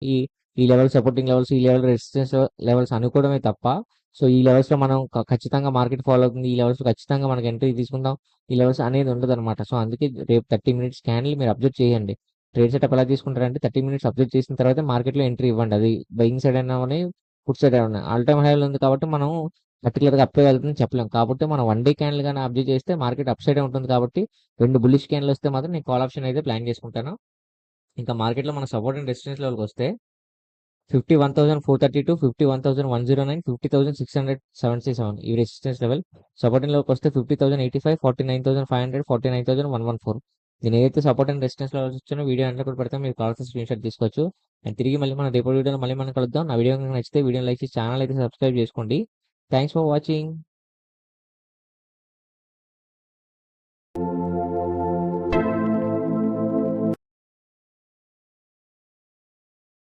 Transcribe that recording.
ఈ ఈ level supporting levels, ఈ లెవెల్ రెసిస్టెన్స్ లెవెల్స్ అనుకోవడమే తప్ప, సో ఈ లెవెల్స్లో మనం ఖచ్చితంగా మార్కెట్ ఫాలో అవుతుంది, ఈ లెవెల్స్ ఖచ్చితంగా మనకి ఎంట్రీ తీసుకుందాం, ఈ లెవెల్స్ అనేది ఉండదు అనమాట. సో అందుకే రేపు 30 మినిట్స్ క్యాండిల్ మీరు అబ్జర్వ్ చేయండి. ట్రేడ్ సెటప్ ఎలా తీసుకుంటారంటే 30 మినిట్స్ అబ్జర్వ్ చేసిన తర్వాత మార్కెట్లో ఎంట్రీ ఇవ్వండి. అది బయింగ్ సైడ్ అయినా ఫుడ్ సైడ్ అయినా ఆల్ టైమ్ హైలో ఉంది కాబట్టి మనం పర్టికులర్గా అప్పే వెళ్తుందని చెప్పలేం. కాబట్టి మనం 1 డే క్యాండిల్ కానీ అబ్జర్వ్ చేస్తే మార్కెట్ అప్ సైడే ఉంటుంది కాబట్టి 2 బుల్లిష్ క్యాండిల్ వస్తే మాత్రం నేను కాల్ ఆప్షన్ అయితే ప్లాన్ చేసుకుంటాను. ఇంకా మార్కెట్లో మన సపోర్ట్ అండ్ రెసిస్టెన్స్ లెవెల్కి వస్తే 51,432, 51,109, 50,677 ఈ రెసిస్టెన్స్ లెవెల్. సపోర్ట్ అండ్ లెవెల్కి వస్తే 50,085, 49,500, 49,114. నేను ఏదైతే సపోర్ట్ అండ్ రెసిస్టెన్స్ లెవెల్స్ వచ్చానో వీడియో అంటే కూడా పెడతాను, మీరు కావాల్సిన స్క్రీన్ షాట్ తీసుకోవచ్చు. అండ్ తిరిగి మళ్ళీ మన రేపటి వీడియోలో మళ్ళీ మనం కలుద్దాం. నా వీడియో కనుక నచ్చితే వీడియో లైక్ చేసి ఛానల్ అయితే సబ్స్క్రైబ్ చేసుకోండి. Thanks for watching.